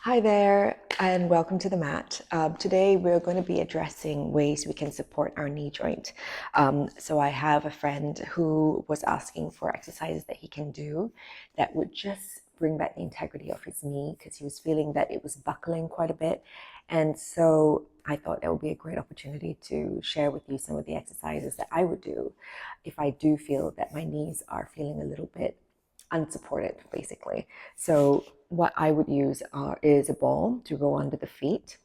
Hi there, and welcome to the mat. Today we're going to be addressing ways we can support our knee joint. So I have a friend who was asking for exercises that he can do that would just bring back the integrity of his knee because he was feeling that it was buckling quite a bit. And so I thought that would be a great opportunity to share with you some of the exercises that I would do if I do feel that my knees are feeling a little bit unsupported, basically. So what I would use is a ball to go under the feet.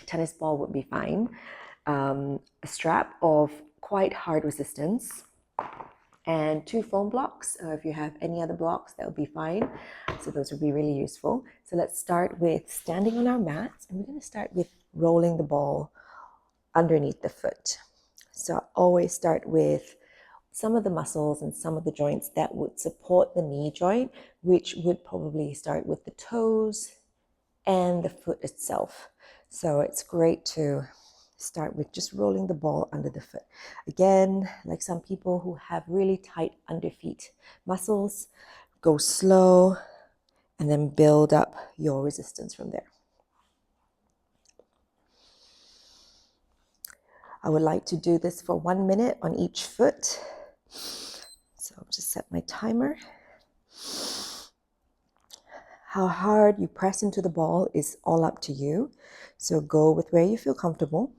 A tennis ball would be fine. A strap of quite hard resistance and 2 foam blocks. If you have any other blocks, that would be fine. So those would be really useful. So let's start with standing on our mats, and we're going to start with rolling the ball underneath the foot. So I always start with some of the muscles and some of the joints that would support the knee joint, which would probably start with the toes and the foot itself. So it's great to start with just rolling the ball under the foot. Again, like some people who have really tight underfeet muscles, go slow and then build up your resistance from there. I would like to do this for 1 minute on each foot. So I'll just set my timer. How hard you press into the ball is all up to you. So go with where you feel comfortable.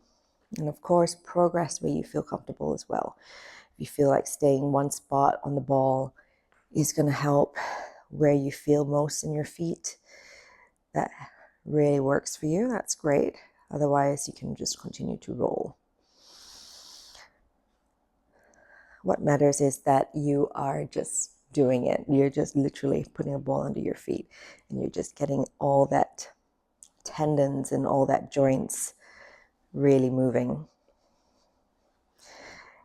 And of course, progress where you feel comfortable as well. If you feel like staying one spot on the ball is going to help where you feel most in your feet, that really works for you, that's great. Otherwise, you can just continue to roll. What matters is that you are just doing it. You're just literally putting a ball under your feet and you're just getting all that tendons and all that joints really moving.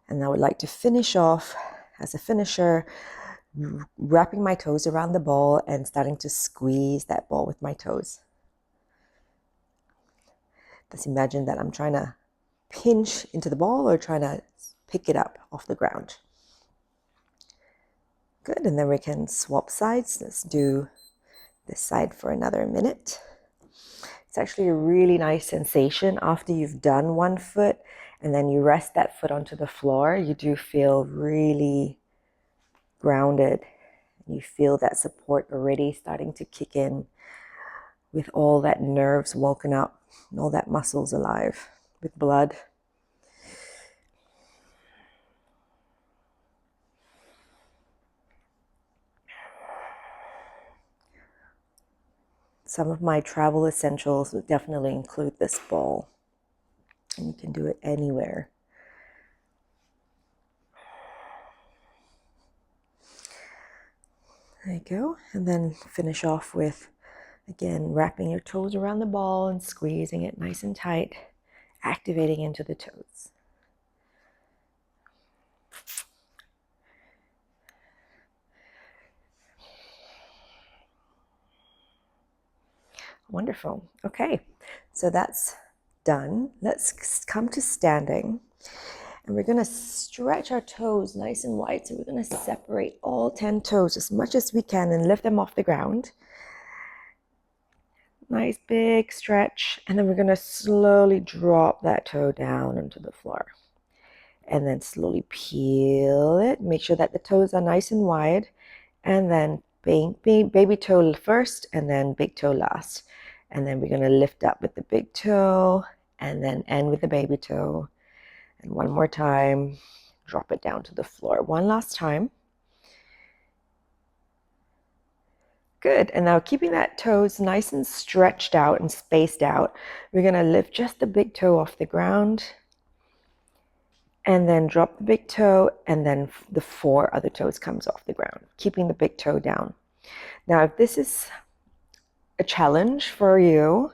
And I would like to finish off as a finisher, wrapping my toes around the ball and starting to squeeze that ball with my toes. Just imagine that I'm trying to pinch into the ball or trying to pick it up off the ground. Good, and then we can swap sides. Let's do this side for another minute. It's actually a really nice sensation after you've done one foot and then you rest that foot onto the floor. You do feel really grounded. You feel that support already starting to kick in with all that nerves woken up and all that muscles alive with blood. Some of my travel essentials would definitely include this ball. And you can do it anywhere. There you go. And then finish off with, again, wrapping your toes around the ball and squeezing it nice and tight, activating into the toes. Wonderful. Okay, so that's done. Let's come to standing. And we're going to stretch our toes nice and wide. So we're going to separate all 10 toes as much as we can and lift them off the ground. Nice big stretch. And then we're going to slowly drop that toe down onto the floor. And then slowly peel it. Make sure that the toes are nice and wide. And then baby toe first and then big toe last. And then we're going to lift up with the big toe and then end with the baby toe. And one more time, drop it down to the floor. One last time. Good. And now keeping that toes nice and stretched out and spaced out, we're going to lift just the big toe off the ground and then drop the big toe, and then the 4 other toes comes off the ground, keeping the big toe down. Now, if this is a challenge for you,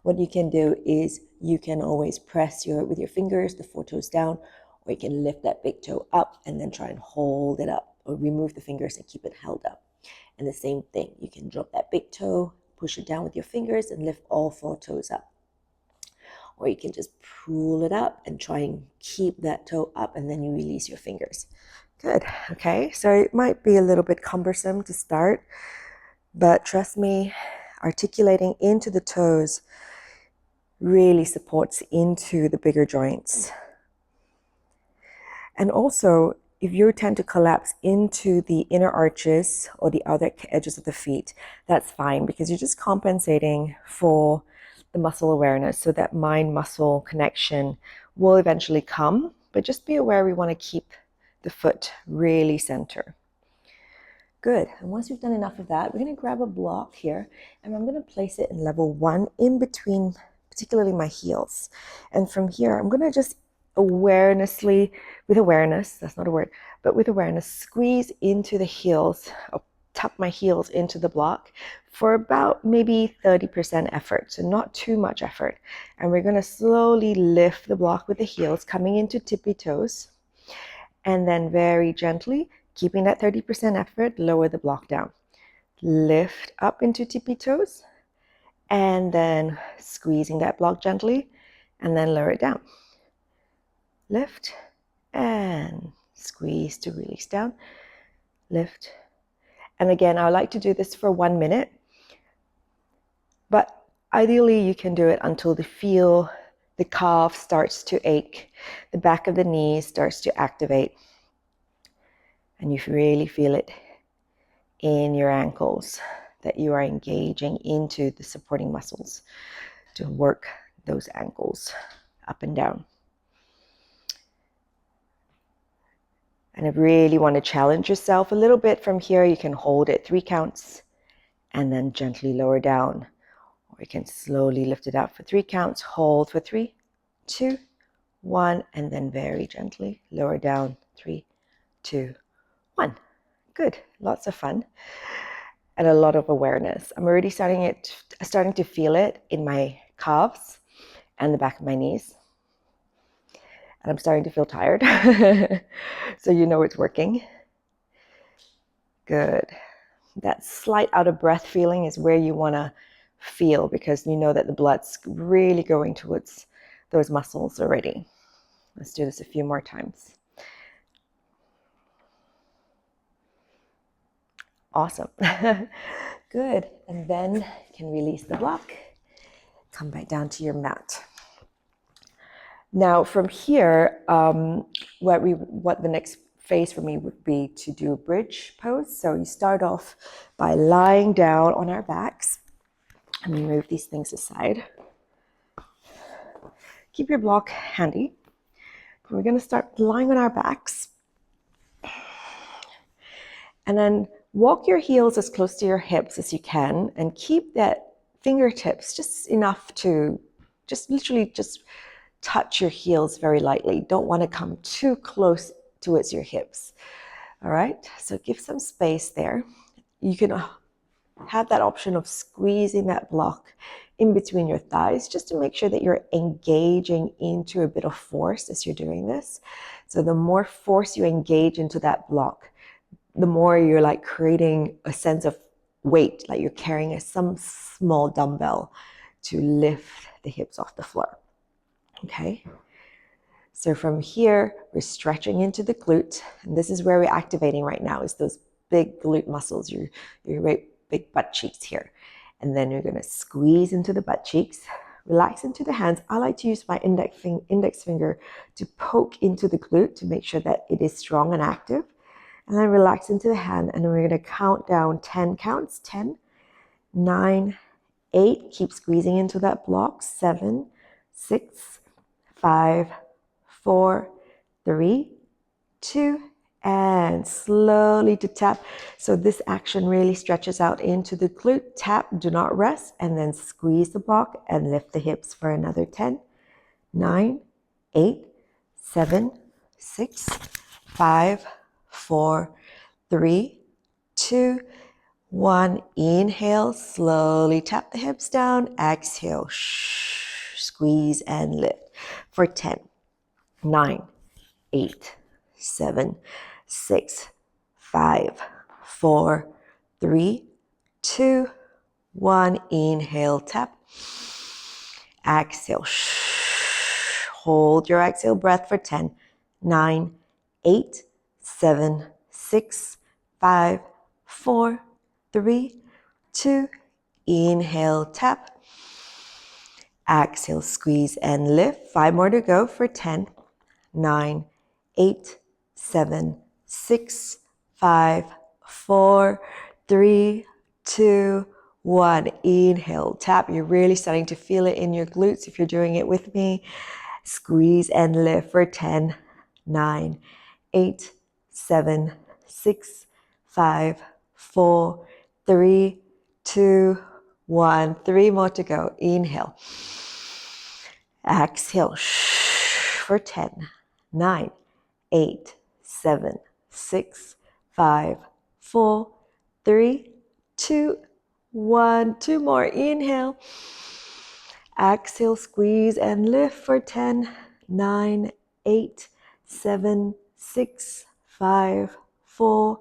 what you can do is you can always press with your fingers the 4 toes down, or you can lift that big toe up and then try and hold it up, or remove the fingers and keep it held up. And the same thing, you can drop that big toe, push it down with your fingers and lift all 4 toes up. Or you can just pull it up and try and keep that toe up, and then you release your fingers. Good. Okay, so it might be a little bit cumbersome to start, but trust me, articulating into the toes really supports into the bigger joints. And also, if you tend to collapse into the inner arches or the outer edges of the feet, that's fine because you're just compensating for the muscle awareness, so that mind-muscle connection will eventually come. But just be aware we want to keep the foot really center. Good. And once you've done enough of that, we're going to grab a block here and I'm going to place it in level 1 in between, particularly my heels. And from here, I'm going to just with awareness, that's not a word, but with awareness, squeeze into the heels, or tap my heels into the block for about maybe 30% effort, so not too much effort. And we're going to slowly lift the block with the heels, coming into tippy toes, and then very gently, keeping that 30% effort, lower the block down. Lift up into tippy toes, and then squeezing that block gently, and then lower it down. Lift and squeeze to release down. Lift. And again, I like to do this for 1 minute, but ideally you can do it until the calf starts to ache, the back of the knee starts to activate, and you really feel it in your ankles, that you are engaging into the supporting muscles to work those ankles up and down. And if you really want to challenge yourself a little bit from here, you can hold it 3 counts and then gently lower down. Or you can slowly lift it up for 3 counts, hold for 3, 2, 1, and then very gently lower down, 3, 2, 1. Good, lots of fun and a lot of awareness. I'm already starting to feel it in my calves and the back of my knees. And I'm starting to feel tired. So you know it's working. Good. That slight out of breath feeling is where you want to feel, because you know that the blood's really going towards those muscles already. Let's do this a few more times. Awesome. Good. And then you can release the block. Come back down to your mat. Now from here, what the next phase for me would be to do a bridge pose. So you start off by lying down on our backs. Let me move these things aside. Keep your block handy. We're going to start lying on our backs. And then walk your heels as close to your hips as you can and keep that fingertips just enough to literally touch your heels very lightly. Don't want to come too close towards your hips. All right, so give some space there. You can have that option of squeezing that block in between your thighs just to make sure that you're engaging into a bit of force as you're doing this. So the more force you engage into that block, the more you're like creating a sense of weight, like you're carrying some small dumbbell to lift the hips off the floor. Okay, so from here, we're stretching into the glute. And this is where we're activating right now, is those big glute muscles, your big butt cheeks here. And then you're going to squeeze into the butt cheeks, relax into the hands. I like to use my index finger to poke into the glute to make sure that it is strong and active. And then relax into the hand. And then we're going to count down 10 counts. 10, 9, 8. Keep squeezing into that block. 7, 6, 5, 4, 3, 2, and slowly to tap. So this action really stretches out into the glute. Tap, do not rest, and then squeeze the block and lift the hips for another 10, 9, 8, 7, 6, 5, 4, 3, 2, 1. Inhale, slowly tap the hips down. Exhale, squeeze and lift for 10, 9, 8, 7, 6, 5, 4, 3, 2, 1. Inhale, tap. Exhale. Hold your exhale breath for 10, 9, 8, 7, 6, 5, 4, 3, 2, Inhale, tap. Exhale, squeeze and lift. 5 more to go for 10, 9, 8, 7, 6, 5, 4, 3, 2, 1. Inhale, tap. You're really starting to feel it in your glutes if you're doing it with me. Squeeze and lift for 10, 9, 8, 7, 6, 5, 4, 3, 2, 1. 3 more to go. Inhale. Exhale for 10, 9, 8, 7, 6, 5, 4, 3, 2, 1. 2 more. Inhale. Exhale, squeeze and lift for 10, 9, 8, 7, 6, 5, 4,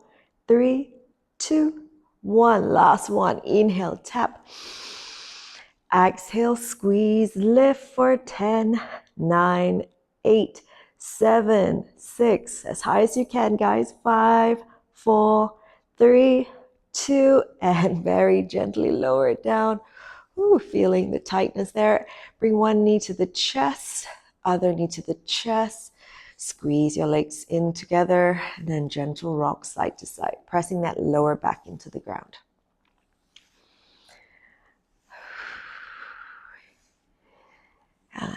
3, 2, 1. Last one. Inhale, tap. Exhale, squeeze, lift for 10, 9, 8, 7, 6. As high as you can, guys. 5, 4, 3, 2, and very gently lower it down. Ooh, feeling the tightness there. Bring one knee to the chest, other knee to the chest. Squeeze your legs in together, and then gentle rock side to side, pressing that lower back into the ground.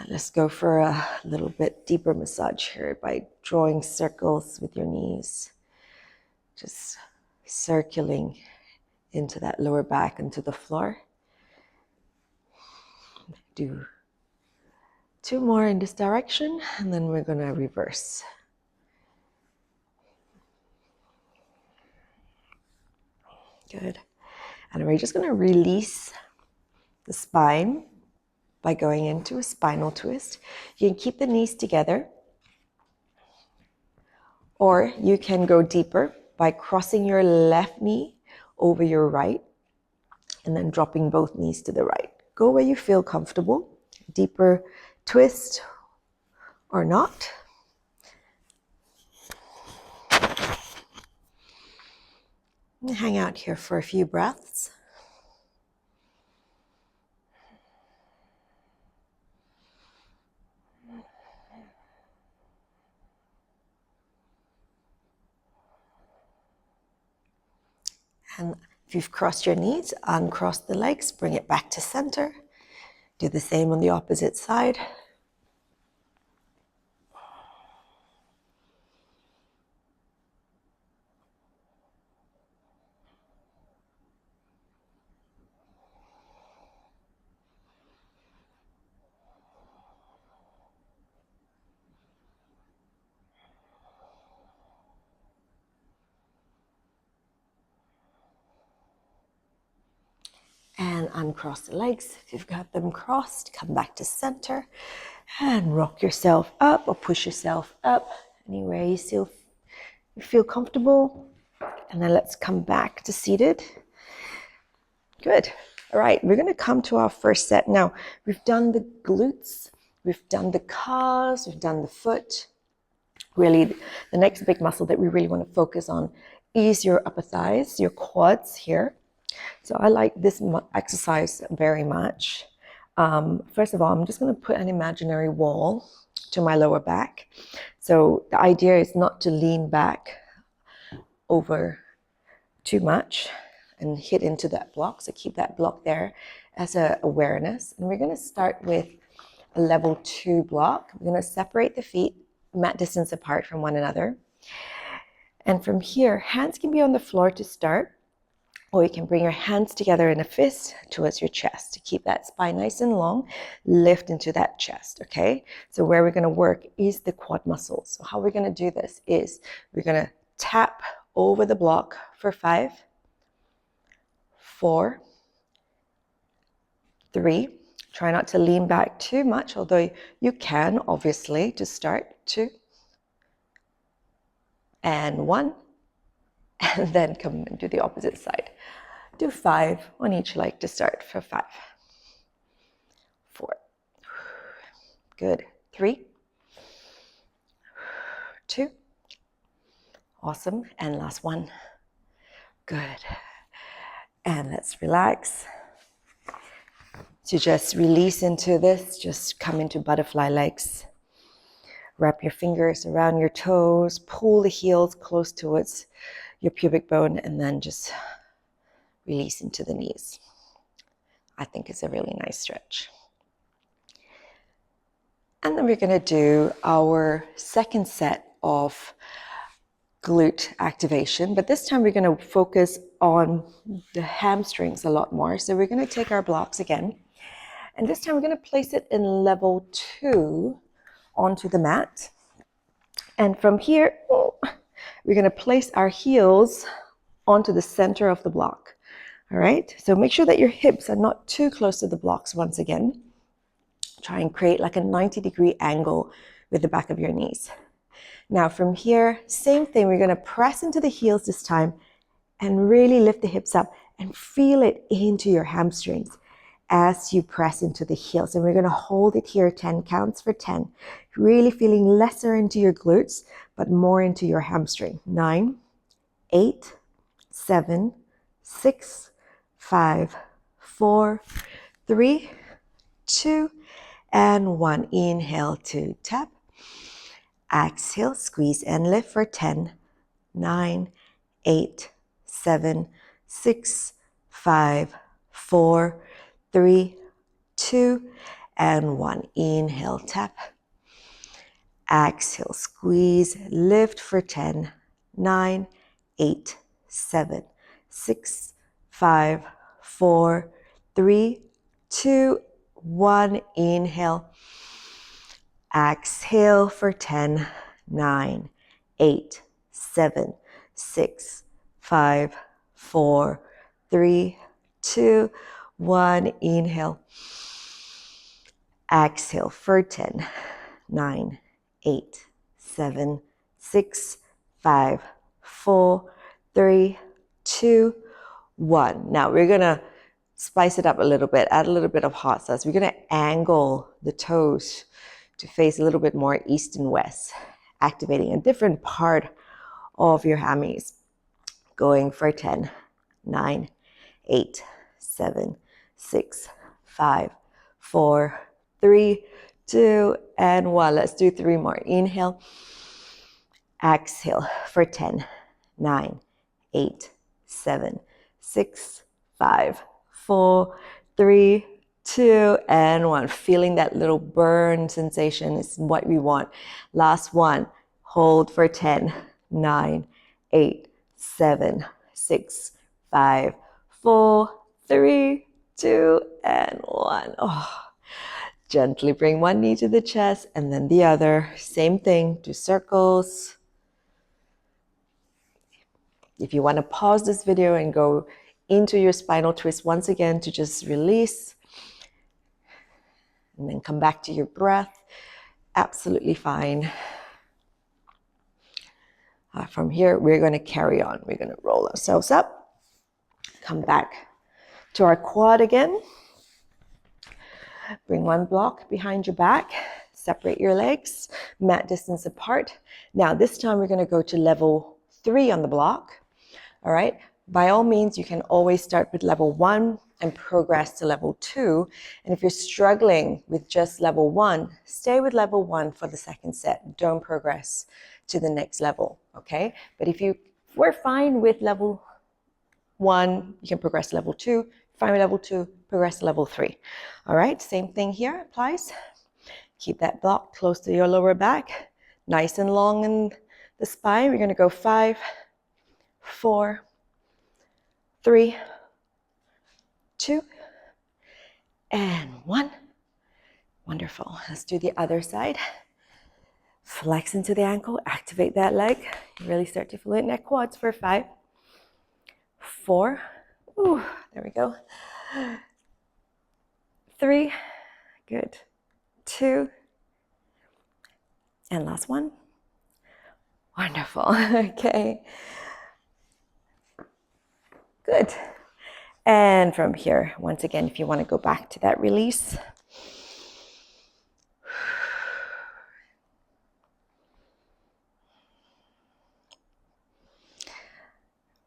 Let's go for a little bit deeper massage here by drawing circles with your knees. Just circling into that lower back, into the floor. Do 2 more in this direction, and then we're going to reverse. Good. And we're just going to release the spine by going into a spinal twist. You can keep the knees together, or you can go deeper by crossing your left knee over your right and then dropping both knees to the right. Go where you feel comfortable. Deeper twist or not. And hang out here for a few breaths. And if you've crossed your knees, uncross the legs, bring it back to center. Do the same on the opposite side. And uncross the legs. If you've got them crossed, come back to center and rock yourself up or push yourself up anywhere you feel comfortable. And then let's come back to seated. Good. All right, we're going to come to our first set. Now, we've done the glutes, we've done the calves, we've done the foot. Really, the next big muscle that we really want to focus on is your upper thighs, your quads here. So I like this exercise very much. First of all, I'm just going to put an imaginary wall to my lower back. So the idea is not to lean back over too much and hit into that block. So keep that block there as an awareness. And we're going to start with a level 2 block. We're going to separate the feet mat distance apart from one another. And from here, hands can be on the floor to start. Or you can bring your hands together in a fist towards your chest to keep that spine nice and long. Lift into that chest, okay? So where we're going to work is the quad muscles. So how we're going to do this is we're going to tap over the block for 5, 4, 3. Try not to lean back too much, although you can, obviously, to start. 2, and 1. And then come and do the opposite side. Do 5 on each leg to start for 5, 4. Good. 3, 2. Awesome. And last one. Good. And let's relax. to just release into this. Just come into butterfly legs. Wrap your fingers around your toes, pull the heels close towards your pubic bone, and then just release into the knees. I think it's a really nice stretch. And then we're going to do our second set of glute activation, but this time we're going to focus on the hamstrings a lot more. So we're going to take our blocks again, and this time we're going to place it in level 2 onto the mat. And from here, we're going to place our heels onto the center of the block. All right, so make sure that your hips are not too close to the blocks once again. Try and create like a 90-degree angle with the back of your knees. Now from here, same thing, we're going to press into the heels this time and really lift the hips up and feel it into your hamstrings as you press into the heels. And we're going to hold it here 10 counts for 10. Really feeling lesser into your glutes, but more into your hamstring. 9, 8, 7, 6, 5, 4, 3, 2, and 1. Inhale to tap. Exhale, squeeze and lift for 10, 9, 8, 7, 6, 5, 4, 3, 2, and 1. Inhale, tap. Exhale, squeeze, lift for 10, 9, 8, 7, 6, 5, 4, 3, 2, 1. Inhale. Exhale for 10, 9, 8, 7, 6, 5, 4, 3, 2, 1. Inhale. Exhale for 10, 9, 8, 7, 6, 5, 4, 3, 2, 1. Now we're going to spice it up a little bit, add a little bit of hot sauce. We're going to angle the toes to face a little bit more east and west, activating a different part of your hammies. Going for 10, 9, 8, 7, 6, 5, 4, 3, 2, and 1. Let's do 3 more. Inhale. Exhale for 10, 9, 8, 7, 6, 5, 4, 3, 2, and 1. Feeling that little burn sensation is what we want. Last one. Hold for 10, 9, 8, 7, 6, 5, 4, 3, 2, and 1. Oh. Gently bring one knee to the chest and then the other. Same thing. Do circles. If you want to pause this video and go into your spinal twist once again to just release and then come back to your breath, absolutely fine. From here, we're going to carry on. We're going to roll ourselves up, come back to our quad again. Bring one block behind your back, separate your legs, mat distance apart. Now this time we're going to go to level 3 on the block. All right. By all means, you can always start with level 1 and progress to level 2. And if you're struggling with just level 1, stay with level 1 for the second set. Don't progress to the next level. Okay. But if we're fine with level 1, you can progress to level 2. Fine with level 2, progress to level 3. All right, same thing here applies. Keep that block close to your lower back, nice and long in the spine. We're going to go 5, 4, 3, 2, and 1. Wonderful. Let's do the other side. Flex into the ankle, activate that leg. Really start to feel it in that quads for 5, 4, ooh, there we go. 3, good. 2, and last one. Wonderful. Okay. Good. And from here, once again, if you want to go back to that release.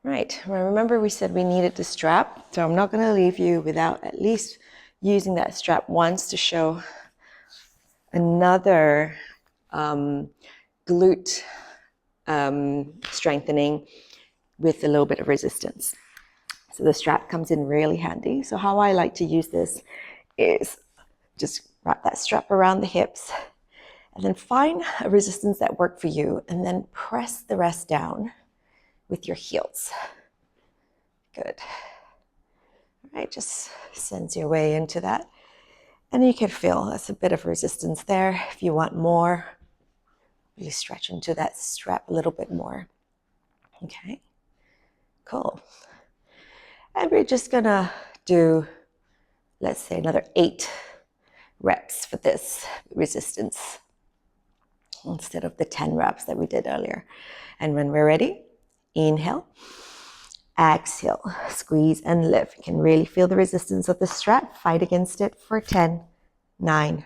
Right. Well, remember we said we needed the strap, so I'm not going to leave you without at least using that strap once to show another glute strengthening with a little bit of resistance. So the strap comes in really handy. So how I like to use this is just wrap that strap around the hips and then find a resistance that works for you and then press the rest down with your heels. Good. All right, just sense your way into that. And you can feel that's a bit of resistance there. If you want more, really stretch into that strap a little bit more. Okay, cool. And we're just gonna do, let's say, another 8 reps for this resistance instead of the 10 reps that we did earlier. And when we're ready, inhale, exhale, squeeze and lift. You can really feel the resistance of the strap. Fight against it for 10, 9,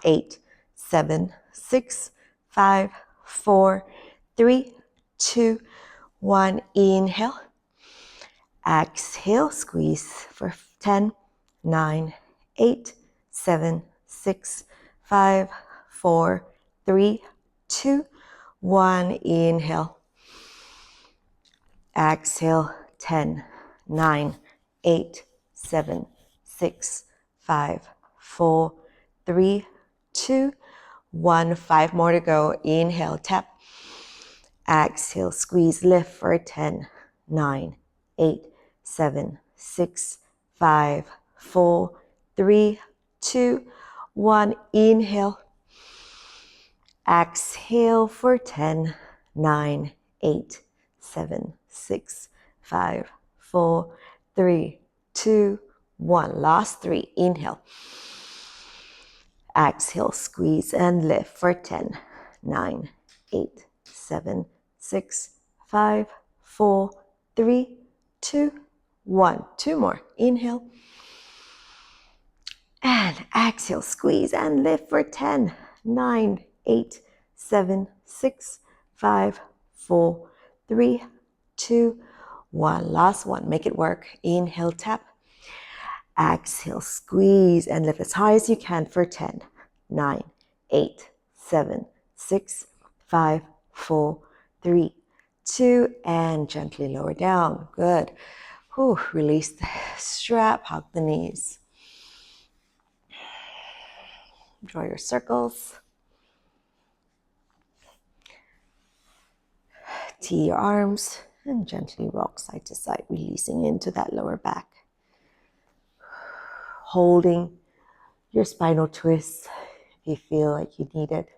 8, 7, 6, 5, 4, 3, 2, 1. Inhale. Exhale, squeeze for 10, 9, 8, 7, 6, 5, 4, 3, 2, 1. Inhale. Exhale, 10, 9, 8, 7, 6, 5, 4, 3, 2, 1. 5 more to go. Inhale, tap. Exhale, squeeze, lift for 10, 9, 8, 7, 6, 5, 4, 3, 2, 1. Inhale. Exhale for 10, 9, 8, 7, 6, 5, 4, 3, 2, 1. Last 3. Inhale. Exhale, squeeze and lift for 10, 9, 8, 7, 6, 5, 4, 3, 2, 1. 2 more. Inhale. And exhale, squeeze and lift for 10, 9, 8, 7, 6, 5, 4, 3, 2, 1. Last one. Make it work. Inhale, tap. Exhale, squeeze and lift as high as you can for 10, 9, 8, 7, 6, 5, 4, 3, 2, and gently lower down. Good. Whew, release the strap, hug the knees. Draw your circles. Tee your arms and gently rock side to side, releasing into that lower back. Holding your spinal twist if you feel like you need it.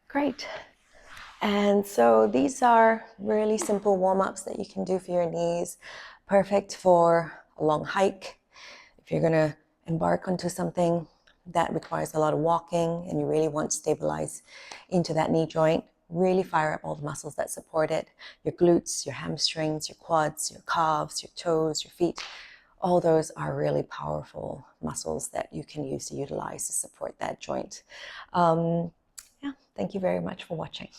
Great. And so these are really simple warm-ups that you can do for your knees. Perfect for a long hike. If you're going to embark onto something that requires a lot of walking and you really want to stabilize into that knee joint, really fire up all the muscles that support it. Your glutes, your hamstrings, your quads, your calves, your toes, your feet. All those are really powerful muscles that you can use to utilize to support that joint. Thank you very much for watching.